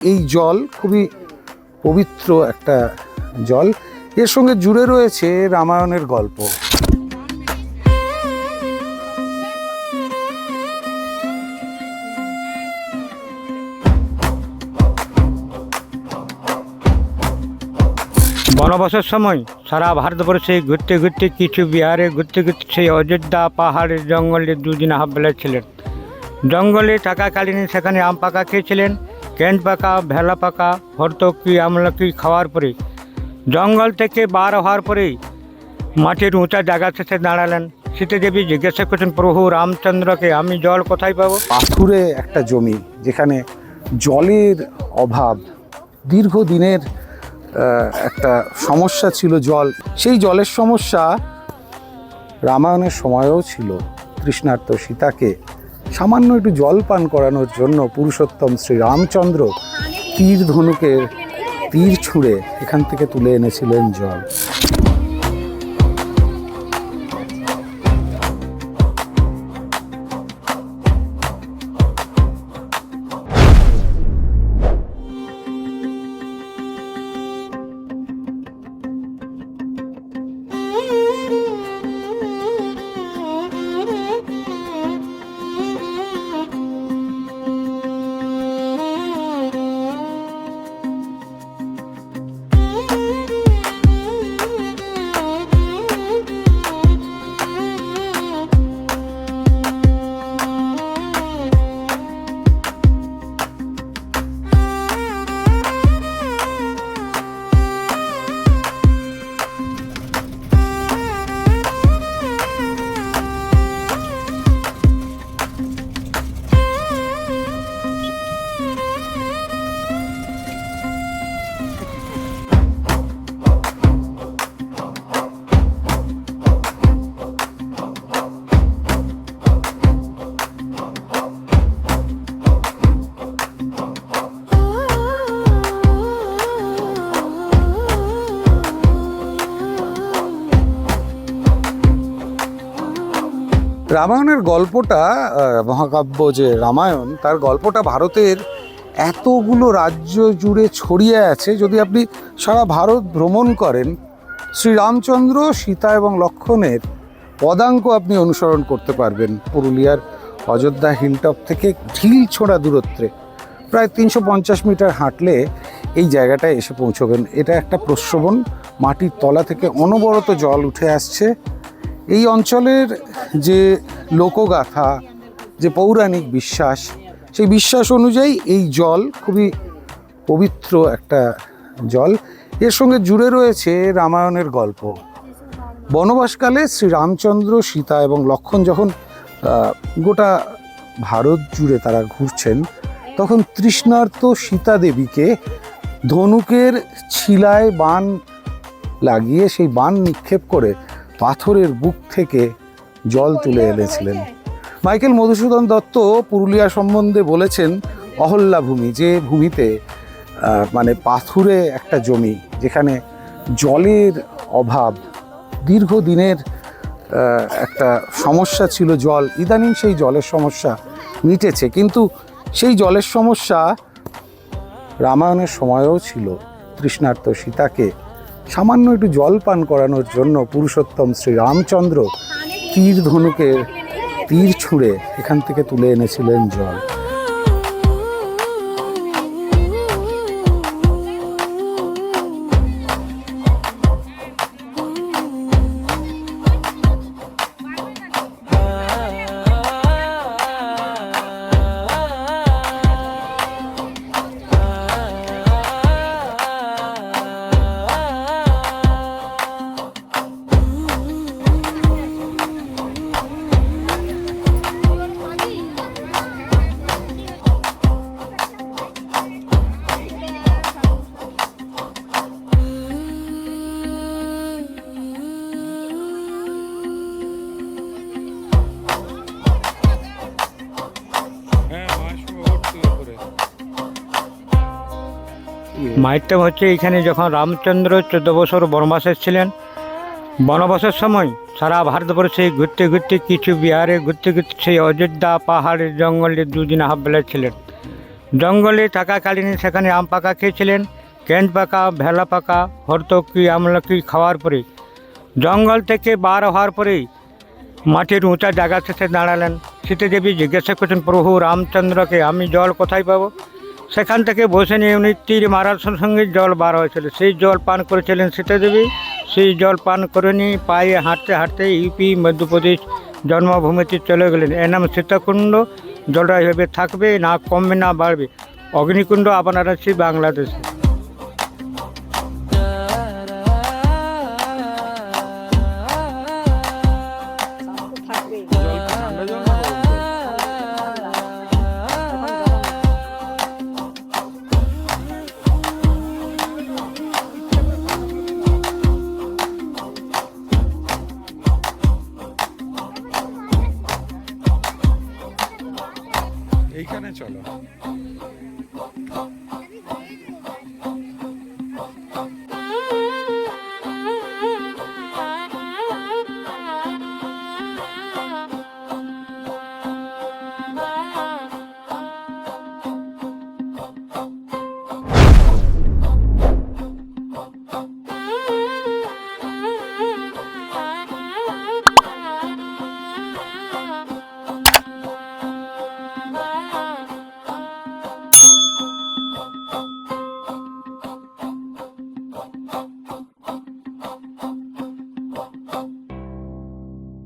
এই জল খুবই পবিত্র একটা জল। এর সঙ্গে জুড়ে রয়েছে রামায়ণের গল্প। বনবাসের সময় সারা ভারতবর্ষে ঘুরতে ঘুরতে কিছু বিহারে ঘুরতে ঘুরতে সেই অযোধ্যা পাহাড়ের জঙ্গলে দুদিন হাববেলা ছিলেন। জঙ্গলে থাকাকালীন সেখানে আম পাকা খেয়েছিলেন, ক্যান্ট পাকা, ভেলা পাকা, হরতকি, আমলকি খাওয়ার পরে জঙ্গল থেকে বার হওয়ার পরেই মাটির উঁচা জায়গা শেষে দাঁড়ালেন। সীতাদেবী জিজ্ঞাসা করছেন প্রভু রামচন্দ্রকে, আমি জল কোথায় পাবো? পাথুরে একটা জমি যেখানে জলের অভাব, দীর্ঘদিনের একটা সমস্যা ছিল জল। সেই জলের সমস্যা রামায়ণের সময়েও ছিল। তৃষ্ণার্ত সীতাকে সামান্য একটু জল পান করানোর জন্য পুরুষোত্তম শ্রী রামচন্দ্র তীর ধনুকের তীর ছুঁড়ে এখান থেকে তুলে এনেছিলেন জল। রামায়ণের গল্পটা, মহাকাব্য যে রামায়ণ, তার গল্পটা ভারতের এতগুলো রাজ্য জুড়ে ছড়িয়ে আছে। যদি আপনি সারা ভারত ভ্রমণ করেন, শ্রীরামচন্দ্র, সীতা এবং লক্ষ্মণের পদাঙ্ক আপনি অনুসরণ করতে পারবেন। পুরুলিয়ার অযোধ্যা হিলটপ থেকে ঢিল ছোঁড়া দূরত্বে প্রায় 350 মিটার হাঁটলে এই জায়গাটায় এসে পৌঁছবেন। এটা একটা প্রস্রবণ, মাটির তলা থেকে অনবরত জল উঠে আসছে। এই অঞ্চলের যে লোকগাথা, যে পৌরাণিক বিশ্বাস, সেই বিশ্বাস অনুযায়ী এই জল খুবই পবিত্র একটা জল। এর সঙ্গে জুড়ে রয়েছে রামায়ণের গল্প। বনবাসকালে শ্রীরামচন্দ্র, সীতা এবং লক্ষ্মণ যখন গোটা ভারত জুড়ে তারা ঘুরছেন, তখন তৃষ্ণার্ত সীতা দেবীকে ধনুকের ছিলায় বাণ লাগিয়ে সেই বাণ নিক্ষেপ করে পাথরের বুক থেকে জল তুলে এনেছিলেন। মাইকেল মধুসূদন দত্ত পুরুলিয়া সম্বন্ধে বলেছেন অহল্যা ভূমি, যে ভূমিতে মানে পাথুরে একটা জমি, যেখানে জলের অভাব, দীর্ঘদিনের একটা সমস্যা ছিল জল। ইদানিং সেই জলের সমস্যা মিটেছে, কিন্তু সেই জলের সমস্যা রামায়ণের সময়েও ছিল। তৃষ্ণার্ত সীতাকে সামান্য একটু জল পান করানোর জন্য পুরুষোত্তম শ্রী রামচন্দ্র তীর ধনুকের তীর ছুঁড়ে এখান থেকে তুলে এনেছিলেন জল। মাইথটা হচ্ছে এখানে যখন রামচন্দ্র 14 বছর বনবাসে ছিলেন, বনবাসের সময় সারা ভারতবর্ষে ঘুরতে ঘুরতে কিছু বিহারে ঘুরতে ঘুরতে সেই অযোধ্যা পাহাড়ের জঙ্গলে দুদিন হাববেলা ছিলেন। জঙ্গলে থাকাকালীন সেখানে আম পাকা খেয়েছিলেন, কেন্দ পাকা, ভেলা পাকা, হরতকি, আমলকি খাওয়ার পরে জঙ্গল থেকে বার হওয়ার পরেই মাটির উঁচা জায়গা শেষে দাঁড়ালেন। সীতাদেবী জিজ্ঞাসা করছেন প্রভু রামচন্দ্রকে, আমি জল কোথায় পাবো? সেখান থেকে বসে নিয়ে উনি তীর মারার সঙ্গে জল বার হয়েছিল, সেই জল পান করেছিলেন সীতাদেবী। সেই জল পান করে নিয়ে পায়ে হাঁটতে হাঁটতে ইউপি মধ্যপ্রদেশ জন্মভূমিতে চলে গেলেন। এর নাম সীতাকুণ্ড। জলটা এভাবে থাকবে, না কমবে না বাড়বে। অগ্নিকুণ্ড আপনারা সেই বাংলাদেশে। এইখানে চলো।